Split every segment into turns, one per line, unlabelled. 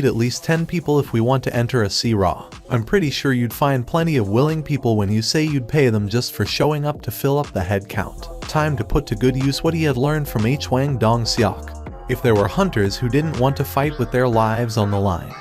need at least 10 people if we want to enter a C-Raw. I'm pretty sure you'd find plenty of willing people when you say you'd pay them just for showing up to fill up the head count. Time to put to good use what he had learned from Hwang Dong Seok. If there were hunters who didn't want to fight with their lives on the line,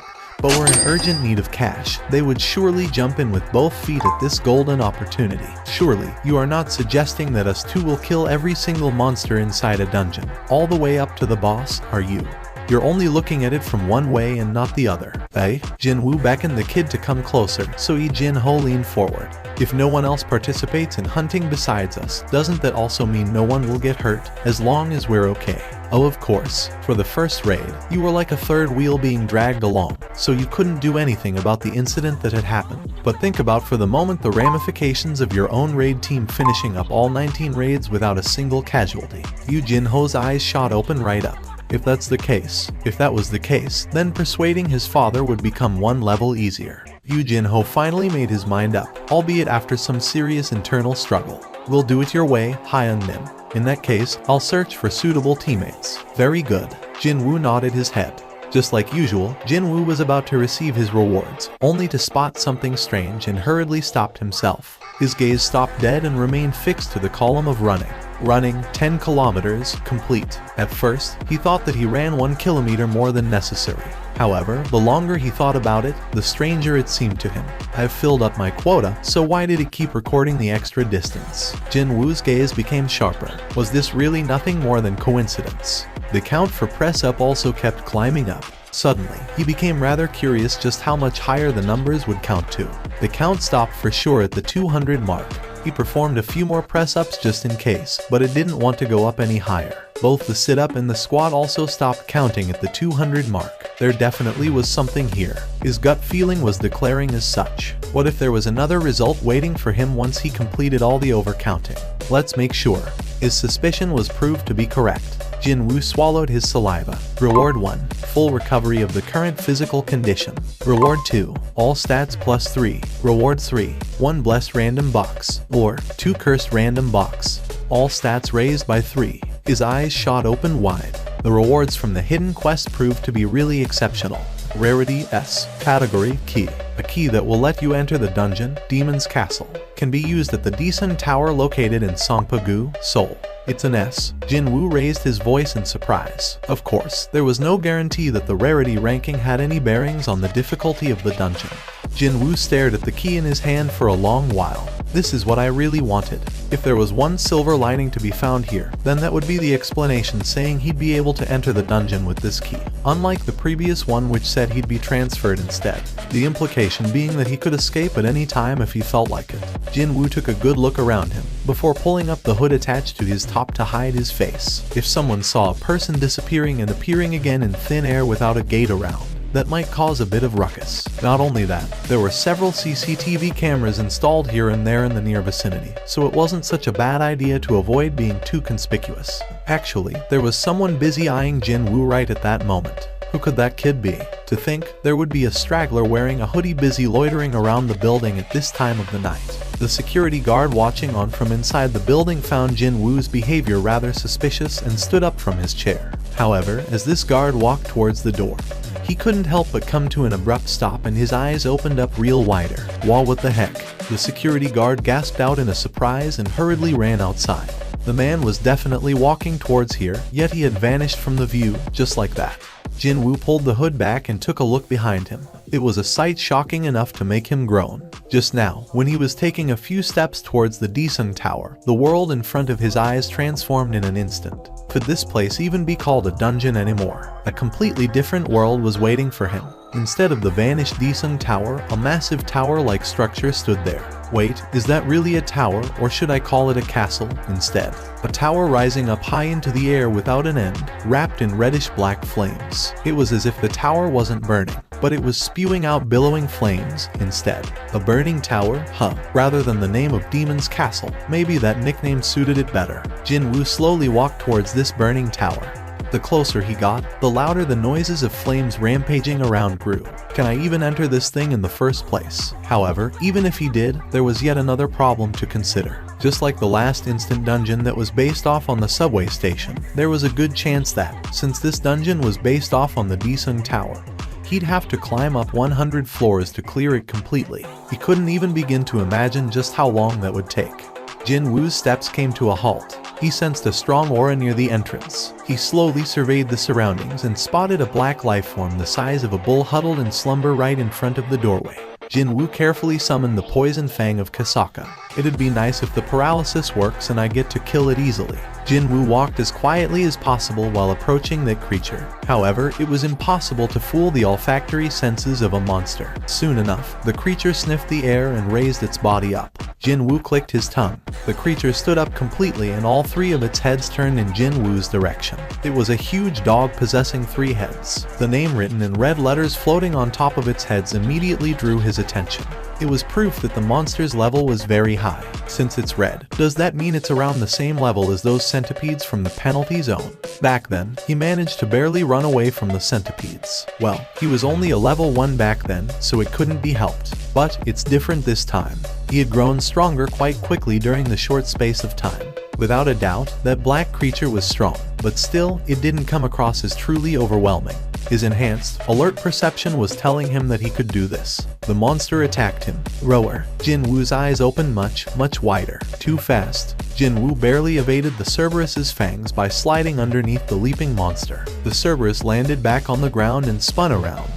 but were in urgent need of cash, they would surely jump in with both feet at this golden opportunity. Surely, you are not suggesting that us two will kill every single monster inside a dungeon, all the way up to the boss, are you? You're only looking at it from one way and not the other. Jinwoo beckoned the kid to come closer, so Jinho leaned forward. If no one else participates in hunting besides us, doesn't that also mean no one will get hurt, as long as we're okay? Oh, of course. For the first raid, you were like a third wheel being dragged along, so you couldn't do anything about the incident that had happened. But think about for the moment the ramifications of your own raid team finishing up all 19 raids without a single casualty. Jinho's eyes shot open right up. If that was the case, then persuading his father would become one level easier. Jinho finally made his mind up, albeit after some serious internal struggle. We'll do it your way, Hyung-nim. In that case, I'll search for suitable teammates. Very good. Jinwoo nodded his head. Just like usual, Jinwoo was about to receive his rewards, only to spot something strange and hurriedly stopped himself. His gaze stopped dead and remained fixed to the column of running. 10 kilometers, complete. At first, he thought that he ran 1 kilometer more than necessary. However, the longer he thought about it, the stranger it seemed to him. I've filled up my quota, so why did it keep recording the extra distance? Jinwoo's gaze became sharper. Was this really nothing more than coincidence? The count for press up also kept climbing up. Suddenly, he became rather curious just how much higher the numbers would count to. The count stopped for sure at the 200 mark. He performed a few more press-ups just in case, but it didn't want to go up any higher. Both the sit-up and the squat also stopped counting at the 200 mark. There definitely was something here. His gut feeling was declaring as such. What if there was another result waiting for him once he completed all the overcounting? Let's make sure. His suspicion was proved to be correct. Jinwoo swallowed his saliva. Reward 1. Full recovery of the current physical condition. Reward 2. All stats plus 3. Reward 3. 1 blessed random box. Or 2 cursed random box. All stats raised by 3. His eyes shot open wide. The rewards from the hidden quest proved to be really exceptional. Rarity S. Category Key. A key that will let you enter the dungeon, Demon's Castle. Can be used at the Desun Tower located in Songpa-gu, Seoul. It's an S. Jinwoo raised his voice in surprise. Of course, there was no guarantee that the rarity ranking had any bearings on the difficulty of the dungeon. Jinwoo stared at the key in his hand for a long while. This is what I really wanted. If there was one silver lining to be found here, then that would be the explanation saying he'd be able to enter the dungeon with this key, unlike the previous one which said he'd be transferred instead. The implication being that he could escape at any time if he felt like it. Jinwoo took a good look around him, before pulling up the hood attached to his top to hide his face. If someone saw a person disappearing and appearing again in thin air without a gate around, that might cause a bit of ruckus. Not only that, there were several CCTV cameras installed here and there in the near vicinity, so it wasn't such a bad idea to avoid being too conspicuous. Actually, there was someone busy eyeing Jinwoo right at that moment. Who could that kid be? To think there would be a straggler wearing a hoodie busy loitering around the building at this time of the night. The security guard watching on from inside the building found Jinwoo's behavior rather suspicious and stood up from his chair. However, as this guard walked towards the door, he couldn't help but come to an abrupt stop and his eyes opened up real wider. Well, what the heck? The security guard gasped out in a surprise and hurriedly ran outside. The man was definitely walking towards here, yet he had vanished from the view, just like that. Jinwoo pulled the hood back and took a look behind him. It was a sight shocking enough to make him groan. Just now, when he was taking a few steps towards the Desun Tower, the world in front of his eyes transformed in an instant. Could this place even be called a dungeon anymore? A completely different world was waiting for him. Instead of the vanished Desun Tower, a massive tower-like structure stood there. Wait, is that really a tower, or should I call it a castle instead? A tower rising up high into the air without an end, wrapped in reddish-black flames. It was as if the tower wasn't burning, but it was spewing out billowing flames instead. A burning tower? Huh. Rather than the name of Demon's Castle, maybe that nickname suited it better. Jinwoo slowly walked towards this burning tower. The closer he got, the louder the noises of flames rampaging around grew. Can I even enter this thing in the first place? However, even if he did, there was yet another problem to consider. Just like the last instant dungeon that was based off on the subway station, there was a good chance that, since this dungeon was based off on the Desun Tower, He'd have to climb up 100 floors to clear it completely. He couldn't even begin to imagine just how long that would take. Jin Woo's steps came to a halt. He sensed a strong aura near the entrance. He slowly surveyed the surroundings and spotted a black lifeform the size of a bull huddled in slumber right in front of the doorway. Jin Woo carefully summoned the poison fang of Kasaka. It'd be nice if the paralysis works and I get to kill it easily. Jin Woo walked as quietly as possible while approaching that creature. However, it was impossible to fool the olfactory senses of a monster. Soon enough, the creature sniffed the air and raised its body up. Jin Woo clicked his tongue. The creature stood up completely and all three of its heads turned in Jin Woo's direction. It was a huge dog possessing 3 heads. The name written in red letters floating on top of its heads immediately drew his attention. It was proof that the monster's level was very high. Since it's red, does that mean it's around the same level as those centipedes from the penalty zone? Back then, he managed to barely run away from the centipedes. Well, he was only a level 1 back then, so it couldn't be helped. But it's different this time. He had grown stronger quite quickly during the short space of time. Without a doubt, that black creature was strong, but still, it didn't come across as truly overwhelming. His enhanced, alert perception was telling him that he could do this. The monster attacked him. Roar. Jin Woo's eyes opened much wider. Too fast. Jin Woo barely evaded the Cerberus's fangs by sliding underneath the leaping monster. The Cerberus landed back on the ground and spun around,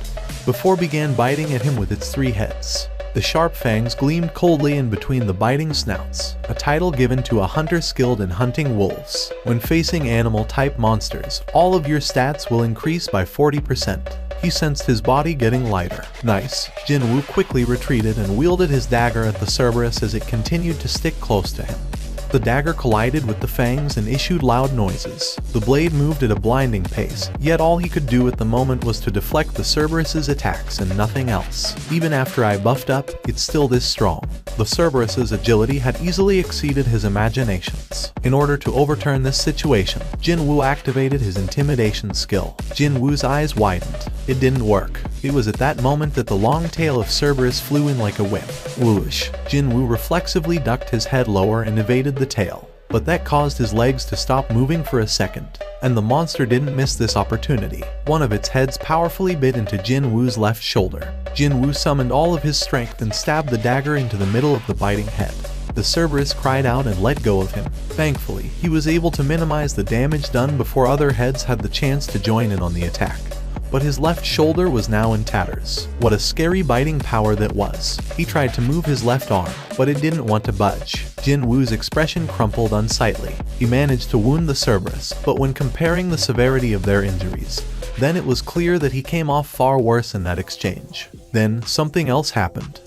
before began biting at him with its 3 heads. The sharp fangs gleamed coldly in between the biting snouts, a title given to a hunter skilled in hunting wolves. When facing animal-type monsters, all of your stats will increase by 40%. He sensed his body getting lighter. Nice. Jin Woo quickly retreated and wielded his dagger at the Cerberus as it continued to stick close to him. The dagger collided with the fangs and issued loud noises. The blade moved at a blinding pace, yet all he could do at the moment was to deflect the Cerberus's attacks and nothing else. Even after I buffed up, it's still this strong. The Cerberus's agility had easily exceeded his imaginations. In order to overturn this situation, Jin Woo activated his intimidation skill. Jin Woo's eyes widened. It didn't work. It was at that moment that the long tail of Cerberus flew in like a whip. Whoosh. Jin Woo reflexively ducked his head lower and evaded the tail. But that caused his legs to stop moving for a second. And the monster didn't miss this opportunity. One of its heads powerfully bit into Jin Woo's left shoulder. Jin Woo summoned all of his strength and stabbed the dagger into the middle of the biting head. The Cerberus cried out and let go of him. Thankfully, he was able to minimize the damage done before other heads had the chance to join in on the attack. But his left shoulder was now in tatters. What a scary biting power that was. He tried to move his left arm, but it didn't want to budge. Jin Woo's expression crumpled unsightly. He managed to wound the Cerberus, but when comparing the severity of their injuries, then it was clear that he came off far worse in that exchange. Then, something else happened.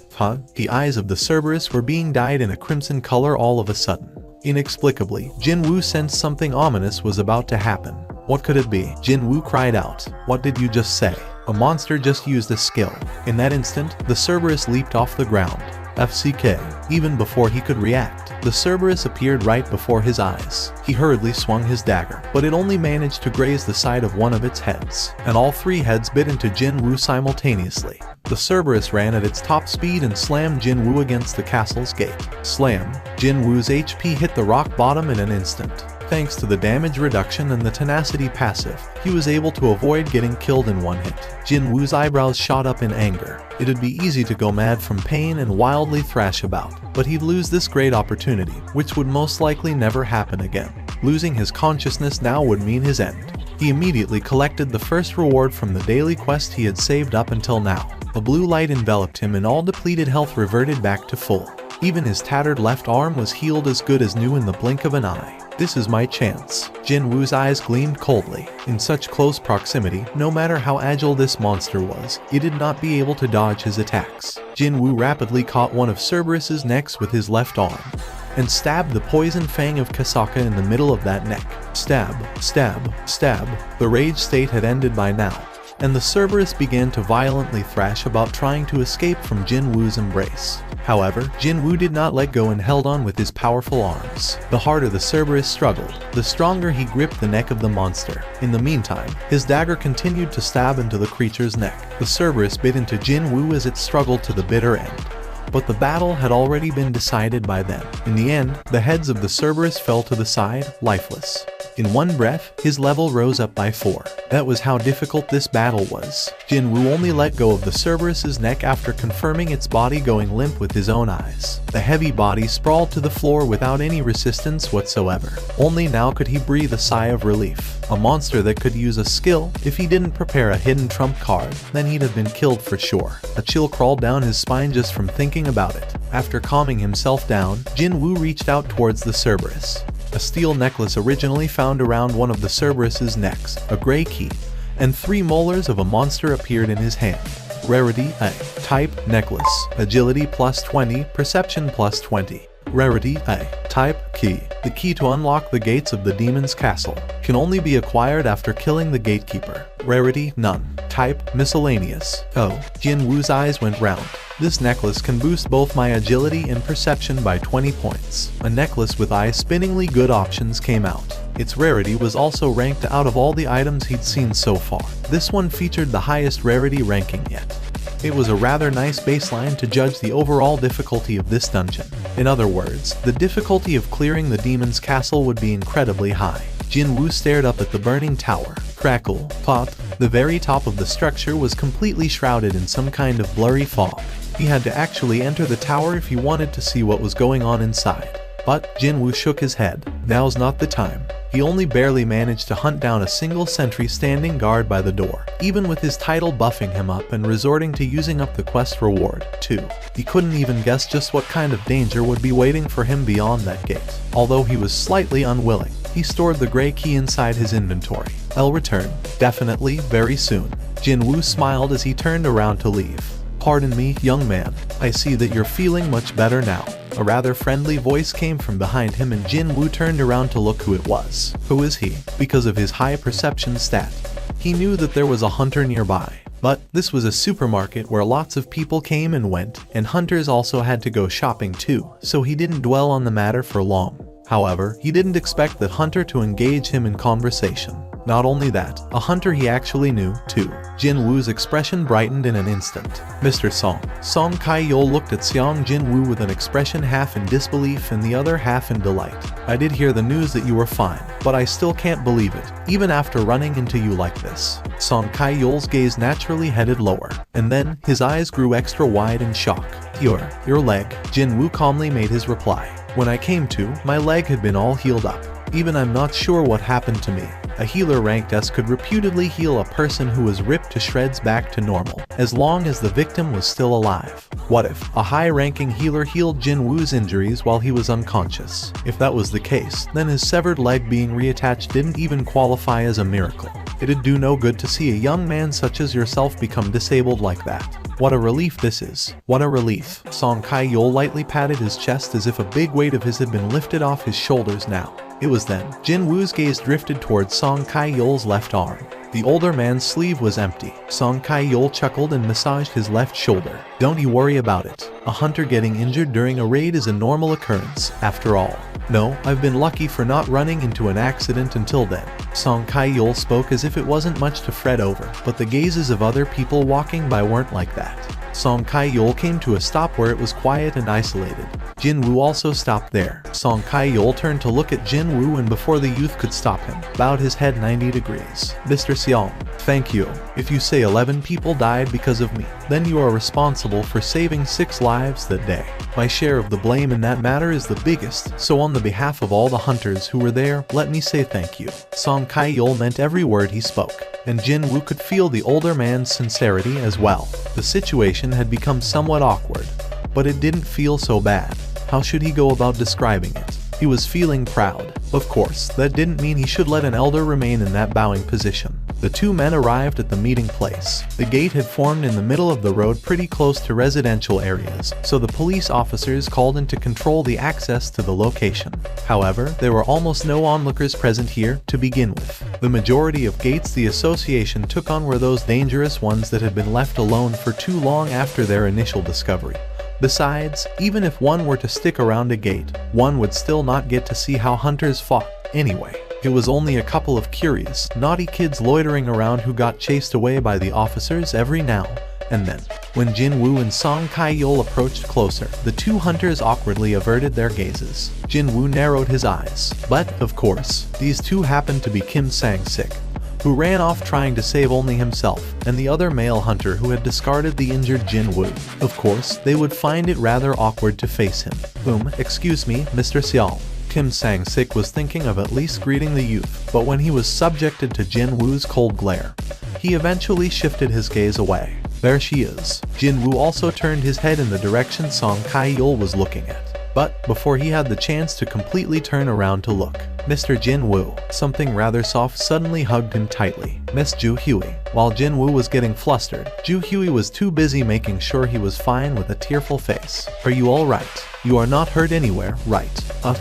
The eyes of the Cerberus were being dyed in a crimson color all of a sudden. Inexplicably, Jin Woo sensed something ominous was about to happen. What could it be? Jin Woo cried out. What did you just say? A monster just used a skill. In that instant, the Cerberus leaped off the ground. FCK. Even before he could react, the Cerberus appeared right before his eyes. He hurriedly swung his dagger, but it only managed to graze the side of one of its heads, and all 3 heads bit into Jin Woo simultaneously. The Cerberus ran at its top speed and slammed Jin Woo against the castle's gate. Slam. Jin Woo's HP hit the rock bottom in an instant. Thanks to the damage reduction and the tenacity passive, he was able to avoid getting killed in one hit. Jin Woo's eyebrows shot up in anger. It'd be easy to go mad from pain and wildly thrash about, but he'd lose this great opportunity, which would most likely never happen again. Losing his consciousness now would mean his end. He immediately collected the first reward from the daily quest he had saved up until now. A blue light enveloped him and all depleted health reverted back to full. Even his tattered left arm was healed as good as new in the blink of an eye. This is my chance. Jin Woo's eyes gleamed coldly. In such close proximity, no matter how agile this monster was, it did not be able to dodge his attacks. Jin Woo rapidly caught one of Cerberus's necks with his left arm, and stabbed the poison fang of Kasaka in the middle of that neck. Stab, stab, stab. The rage state had ended by now, and the Cerberus began to violently thrash about trying to escape from Jin Woo's embrace. However, Jin Woo did not let go and held on with his powerful arms. The harder the Cerberus struggled, the stronger he gripped the neck of the monster. In the meantime, his dagger continued to stab into the creature's neck. The Cerberus bit into Jin Woo as it struggled to the bitter end. But the battle had already been decided by then. In the end, the heads of the Cerberus fell to the side, lifeless. In one breath, his level rose up by 4. That was how difficult this battle was. Jinwoo only let go of the Cerberus's neck after confirming its body going limp with his own eyes. The heavy body sprawled to the floor without any resistance whatsoever. Only now could he breathe a sigh of relief. A monster that could use a skill. If he didn't prepare a hidden trump card, then he'd have been killed for sure. A chill crawled down his spine just from thinking about it. After calming himself down, Jinwoo reached out towards the Cerberus. A steel necklace originally found around one of the Cerberus's necks, a gray key, and 3 molars of a monster appeared in his hand. Rarity A. Type necklace. Agility plus 20, perception plus 20. Rarity A. Type key. The key to unlock the gates of the demon's castle. Can only be acquired after killing the gatekeeper. Rarity none. Type miscellaneous. Oh, Jinwoo's eyes went round. This necklace can boost both my agility and perception by 20 points. A necklace with eye-spinningly good options came out. Its rarity was also ranked out of all the items he'd seen so far. This one featured the highest rarity ranking yet. It was a rather nice baseline to judge the overall difficulty of this dungeon. In other words, the difficulty of clearing the demon's castle would be incredibly high. Jinwoo stared up at the burning tower. Crackle, pop. The very top of the structure was completely shrouded in some kind of blurry fog. He had to actually enter the tower if he wanted to see what was going on inside. But Jinwoo shook his head. Now's not the time. He only barely managed to hunt down a single sentry standing guard by the door, even with his title buffing him up and resorting to using up the quest reward, too. He couldn't even guess just what kind of danger would be waiting for him beyond that gate. Although he was slightly unwilling, he stored the gray key inside his inventory. I'll return, definitely, very soon. Jinwoo smiled as he turned around to leave. Pardon me, young man. I see that you're feeling much better now. A rather friendly voice came from behind him and Jinwoo turned around to look who it was. Who is he? Because of his high perception stat, he knew that there was a hunter nearby. But this was a supermarket where lots of people came and went, and hunters also had to go shopping too, so he didn't dwell on the matter for long. However, he didn't expect that hunter to engage him in conversation. Not only that, a hunter he actually knew, too. Jinwoo's expression brightened in an instant. Mr. Song. Song Kai-yol looked at Seong Jinwoo with an expression half in disbelief and the other half in delight. I did hear the news that you were fine, but I still can't believe it, even after running into you like this. Song Kai-yol's gaze naturally headed lower, and then, his eyes grew extra wide in shock. Your leg. Jinwoo calmly made his reply. When I came to, my leg had been all healed up. Even I'm not sure what happened to me. A healer ranked S could reputedly heal a person who was ripped to shreds back to normal, as long as the victim was still alive. What if a high-ranking healer healed Jinwoo's injuries while he was unconscious? If that was the case, then his severed leg being reattached didn't even qualify as a miracle. It'd do no good to see a young man such as yourself become disabled like that. What a relief this is. What a relief. Song Kai-yol lightly patted his chest as if a big weight of his had been lifted off his shoulders now. It was then, Jinwoo's gaze drifted towards Song Kai-yol's left arm. The older man's sleeve was empty. Song Kai-yol chuckled and massaged his left shoulder. Don't you worry about it. A hunter getting injured during a raid is a normal occurrence, after all. No, I've been lucky for not running into an accident until then. Song Kai-yol spoke as if it wasn't much to fret over, but the gazes of other people walking by weren't like that. Song Kai-yol came to a stop where it was quiet and isolated. Jinwoo also stopped there. Song Kai-yol turned to look at Jinwoo and before the youth could stop him, bowed his head 90 degrees. Mr. Seong, thank you. If you say 11 people died because of me, then you are responsible for saving 6 lives that day. My share of the blame in that matter is the biggest, so on the behalf of all the hunters who were there, let me say thank you. Song Kai-yol meant every word he spoke, and Jinwoo could feel the older man's sincerity as well. The situation had become somewhat awkward, but it didn't feel so bad. How should he go about describing it? He was feeling proud. Of course, that didn't mean he should let an elder remain in that bowing position. The two men arrived at the meeting place. The gate had formed in the middle of the road pretty close to residential areas, so the police officers called in to control the access to the location. However, there were almost no onlookers present here to begin with. The majority of gates the association took on were those dangerous ones that had been left alone for too long after their initial discovery. Besides, even if one were to stick around a gate, one would still not get to see how hunters fought anyway. It was only a couple of curious, naughty kids loitering around who got chased away by the officers every now and then. When Jin Woo and Song Kai-yeol approached closer, the two hunters awkwardly averted their gazes. Jin Woo narrowed his eyes. But, of course, these two happened to be Kim Sang-sik, who ran off trying to save only himself, and the other male hunter who had discarded the injured Jin Woo. Of course, they would find it rather awkward to face him. Excuse me, Mr. Seol. Kim Sang-sik was thinking of at least greeting the youth, but when he was subjected to Jin Woo's cold glare, he eventually shifted his gaze away. There she is. Jin Woo also turned his head in the direction Song Kai-yeol was looking at. But, before he had the chance to completely turn around to look, Mr. Jin Woo, something rather soft suddenly hugged him tightly. Miss Ju Hui. While Jin Woo was getting flustered, Ju Hui was too busy making sure he was fine with a tearful face. Are you alright? You are not hurt anywhere, right?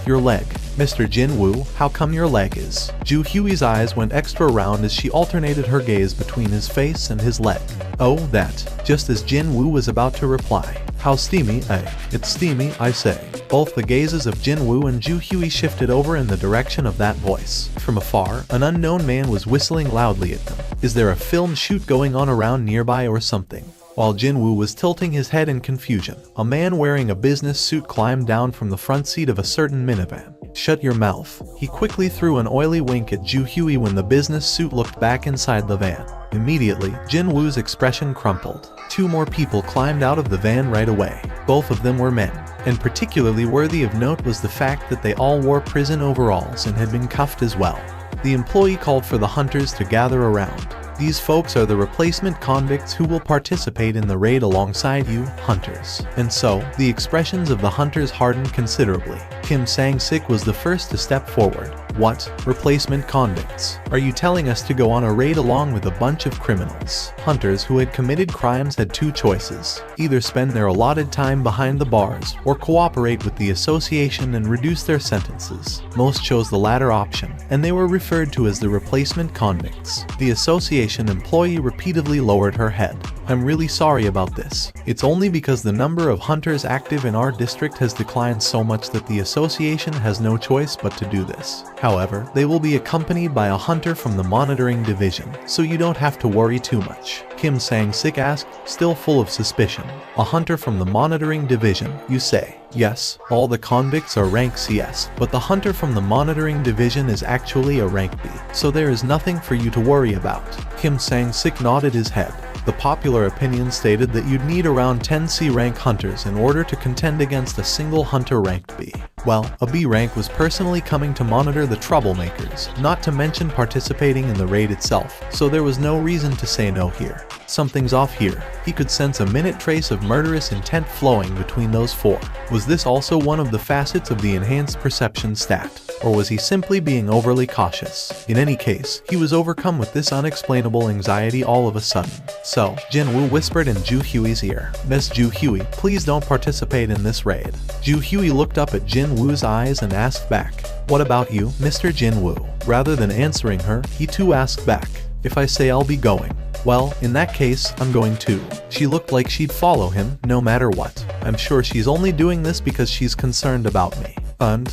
Your leg. Mr. Jin Woo, how come your leg is? Ju Hui's eyes went extra round as she alternated her gaze between his face and his leg. Oh, that. Just as Jin Woo was about to reply. How steamy, eh? It's steamy, I say. Both the gazes of Jin Woo and Ju Hui shifted over in the direction of that voice. From afar, an unknown man was whistling loudly at them. Is there a film shoot going on around nearby or something? While Jin Woo was tilting his head in confusion, a man wearing a business suit climbed down from the front seat of a certain minivan. Shut your mouth. He quickly threw an oily wink at Ju Hui when the business suit looked back inside the van. Immediately, Jin Woo's expression crumpled. Two more people climbed out of the van right away. Both of them were men. And particularly worthy of note was the fact that they all wore prison overalls and had been cuffed as well. The employee called for the hunters to gather around. These folks are the replacement convicts who will participate in the raid alongside you, hunters. And so, the expressions of the hunters hardened considerably. Kim Sang-sik was the first to step forward. What? Replacement convicts? Are you telling us to go on a raid along with a bunch of criminals? Hunters who had committed crimes had two choices. Either spend their allotted time behind the bars, or cooperate with the association and reduce their sentences. Most chose the latter option, and they were referred to as the replacement convicts. The association employee repeatedly lowered her head. I'm really sorry about this. It's only because the number of hunters active in our district has declined so much that the association has no choice but to do this. However, they will be accompanied by a hunter from the monitoring division, so you don't have to worry too much. Kim Sang-sik asked, still full of suspicion. A hunter from the monitoring division, you say? Yes, all the convicts are rank CS, but the hunter from the monitoring division is actually a rank B, so there is nothing for you to worry about. Kim Sang-sik nodded his head. The popular opinion stated that you'd need around 10 C rank hunters in order to contend against a single hunter ranked B. Well, a B rank was personally coming to monitor the troublemakers, not to mention participating in the raid itself, so there was no reason to say no here. Something's off here. He could sense a minute trace of murderous intent flowing between those four. Was this also one of the facets of the enhanced perception stat? Or was he simply being overly cautious? In any case, he was overcome with this unexplainable anxiety all of a sudden. So, Jin Woo whispered in Ju Hui's ear, Miss Ju Hui, please don't participate in this raid. Ju Hui looked up at Jin Woo's eyes and asked back, what about you, Mr. Jin Woo? Rather than answering her, he too asked back, if I say I'll be going, well, in that case, I'm going too. She looked like she'd follow him, no matter what. I'm sure she's only doing this because she's concerned about me. And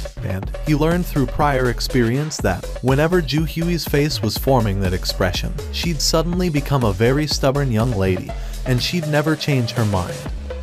he learned through prior experience that whenever Ju Hui's face was forming that expression, she'd suddenly become a very stubborn young lady, and she'd never change her mind.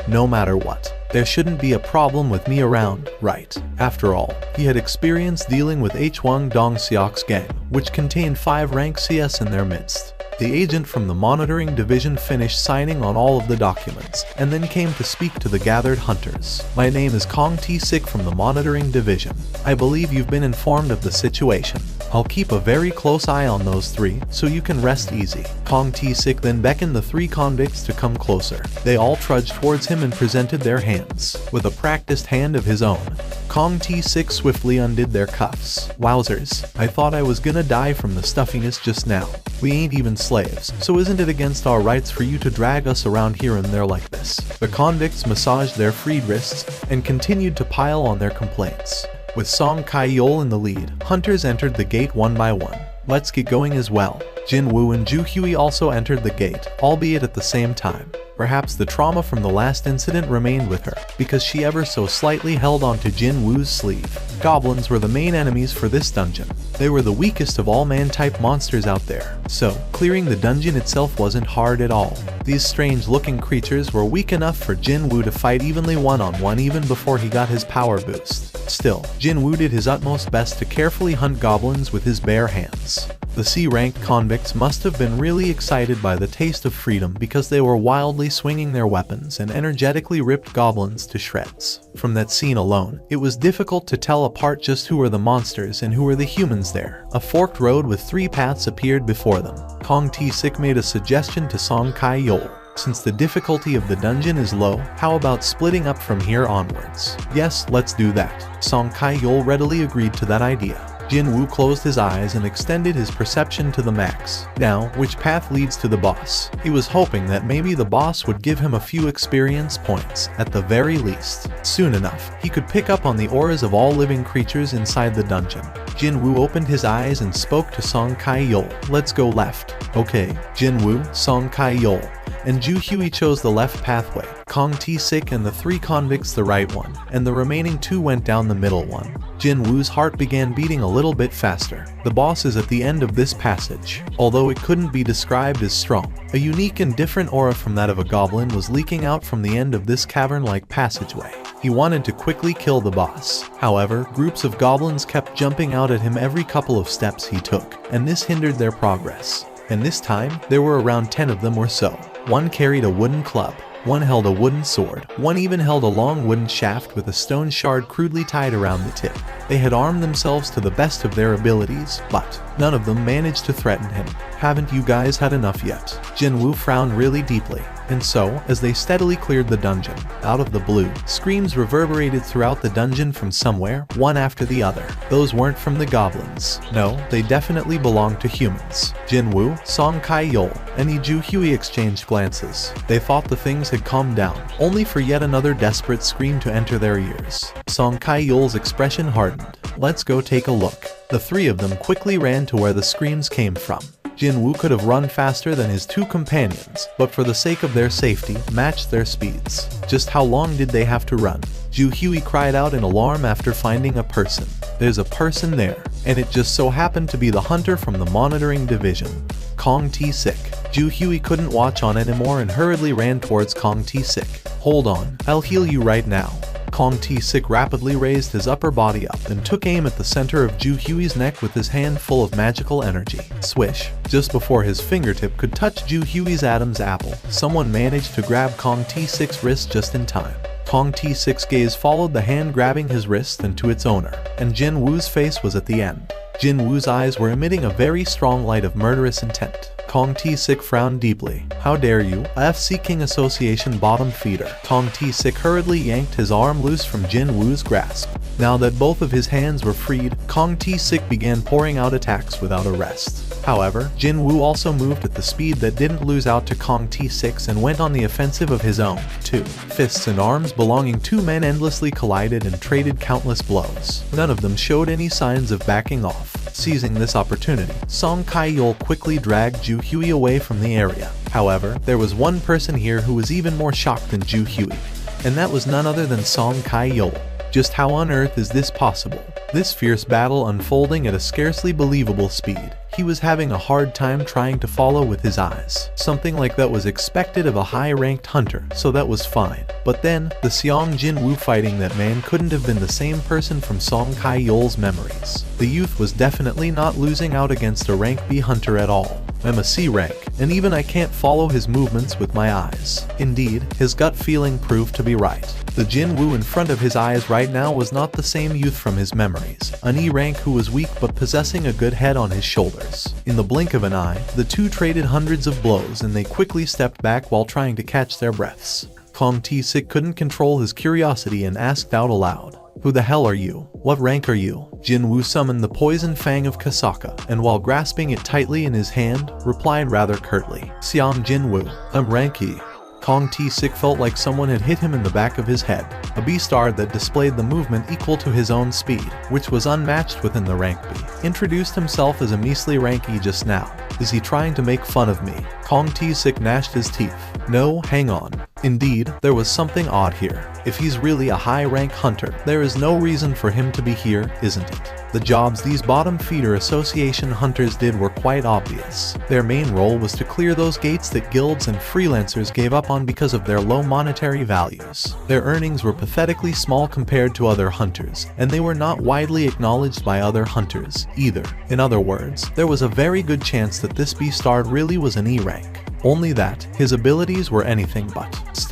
No matter what. There shouldn't be a problem with me around, right? After all, he had experience dealing with Hwang Dong-seok's gang, which contained 5 rank CS in their midst. The agent from the monitoring division finished signing on all of the documents, and then came to speak to the gathered hunters. My name is Kong T-sik from the monitoring division. I believe you've been informed of the situation. I'll keep a very close eye on those 3, so you can rest easy. Kong T-sik then beckoned the 3 convicts to come closer. They all trudged towards him and presented their hands. With a practiced hand of his own, Kong T-sik swiftly undid their cuffs. Wowzers, I thought I was gonna die from the stuffiness just now. We ain't even slaves, so isn't it against our rights for you to drag us around here and there like this? The convicts massaged their freed wrists and continued to pile on their complaints. With Song Kai-yeol in the lead, hunters entered the gate one by one. Let's get going as well. Jinwoo and Ju-Hui also entered the gate, albeit at the same time. Perhaps the trauma from the last incident remained with her, because she ever so slightly held onto Jinwoo's sleeve. Goblins were the main enemies for this dungeon. They were the weakest of all man-type monsters out there, so clearing the dungeon itself wasn't hard at all. These strange-looking creatures were weak enough for Jinwoo to fight evenly one-on-one even before he got his power boost. Still, Jinwoo did his utmost best to carefully hunt goblins with his bare hands. The C-ranked convicts must have been really excited by the taste of freedom because they were wildly swinging their weapons and energetically ripped goblins to shreds. From that scene alone, it was difficult to tell apart just who were the monsters and who were the humans there. A forked road with 3 paths appeared before them. Kong T-Sik made a suggestion to Song Kai-Yol. Since the difficulty of the dungeon is low, how about splitting up from here onwards? Yes, let's do that. Song Kai-Yol readily agreed to that idea. Jinwoo closed his eyes and extended his perception to the max. Now, which path leads to the boss? He was hoping that maybe the boss would give him a few experience points, at the very least. Soon enough, he could pick up on the auras of all living creatures inside the dungeon. Jinwoo opened his eyes and spoke to Song Kai-Yol. Let's go left. Okay, Jinwoo, Song Kai-Yol, and Ju-Hui chose the left pathway. Kong T-Sik and the 3 convicts the right one, and the remaining 2 went down the middle one. Jinwoo's heart began beating a little bit faster. The boss is at the end of this passage. Although it couldn't be described as strong, a unique and different aura from that of a goblin was leaking out from the end of this cavern-like passageway. He wanted to quickly kill the boss. However, groups of goblins kept jumping out at him every couple of steps he took, and this hindered their progress. And this time, there were around 10 of them or so. One carried a wooden club, one held a wooden sword, one even held a long wooden shaft with a stone shard crudely tied around the tip. They had armed themselves to the best of their abilities, but none of them managed to threaten him. Haven't you guys had enough yet? Jinwoo frowned really deeply. And so, as they steadily cleared the dungeon, out of the blue, screams reverberated throughout the dungeon from somewhere, one after the other. Those weren't from the goblins. No, they definitely belonged to humans. Jinwoo, Song Kai-Yol, and Ju-Hui exchanged glances. They thought the things had calmed down, only for yet another desperate scream to enter their ears. Song Kai-Yol's expression hardened. Let's go take a look. The 3 of them quickly ran to where the screams came from. Jinwoo could have run faster than his 2 companions, but for the sake of their safety, matched their speeds. Just how long did they have to run? Ju-Hui cried out in alarm after finding a person. There's a person there, and it just so happened to be the hunter from the monitoring division. Kong T-Sik. Ju-Hui couldn't watch on anymore and hurriedly ran towards Kong T-Sik. Hold on, I'll heal you right now. Kong T-Sik rapidly raised his upper body up and took aim at the center of Ju-Hui's neck with his hand full of magical energy. Swish! Just before his fingertip could touch Ju-Hui's Adam's apple, someone managed to grab Kong T-Sik's wrist just in time. Kong T-Sik's gaze followed the hand grabbing his wrist and to its owner, and Jinwoo's face was at the end. Jinwoo's eyes were emitting a very strong light of murderous intent. Kong T-Sik frowned deeply. How dare you, FC King Association bottom feeder. Kong T-Sik hurriedly yanked his arm loose from Jinwoo's grasp. Now that both of his hands were freed, Kong T-Sik began pouring out attacks without a rest. However, Jinwoo also moved at the speed that didn't lose out to Kong T-Sik and went on the offensive of his own. 2 fists and arms belonging 2 men endlessly collided and traded countless blows. None of them showed any signs of backing off. Seizing this opportunity, Song Kai-Yol quickly dragged Ju-Hui away from the area. However, there was one person here who was even more shocked than Ju-Hui, and that was none other than Song Kai-Yol. Just how on earth is this possible? This fierce battle unfolding at a scarcely believable speed. He was having a hard time trying to follow with his eyes. Something like that was expected of a high-ranked hunter, so that was fine. But then, the Seong Jinwoo fighting that man couldn't have been the same person from Song Kai-Yol's memories. The youth was definitely not losing out against a rank B hunter at all. I'm a C rank, and even I can't follow his movements with my eyes. Indeed, his gut feeling proved to be right. The Jinwoo in front of his eyes right now was not the same youth from his memories, an E rank who was weak but possessing a good head on his shoulders. In the blink of an eye, the 2 traded hundreds of blows and they quickly stepped back while trying to catch their breaths. Kong T-Sik couldn't control his curiosity and asked out aloud, "Who the hell are you? What rank are you?" Jinwoo summoned the poison fang of Kasaka, and while grasping it tightly in his hand, replied rather curtly, "Seong Jinwoo, I'm rank E." Kong T-Sik felt like someone had hit him in the back of his head. A beastard that displayed the movement equal to his own speed, which was unmatched within the rank B, introduced himself as a measly rank E just now. Is he trying to make fun of me? Kong T-Sick gnashed his teeth. No, hang on. Indeed, there was something odd here. If he's really a high-rank hunter, there is no reason for him to be here, isn't it? The jobs these bottom feeder association hunters did were quite obvious. Their main role was to clear those gates that guilds and freelancers gave up on because of their low monetary values. Their earnings were pathetically small compared to other hunters, and they were not widely acknowledged by other hunters, either. In other words, there was a very good chance that this beastard really was an E rank. Only that, his abilities were anything but. Still,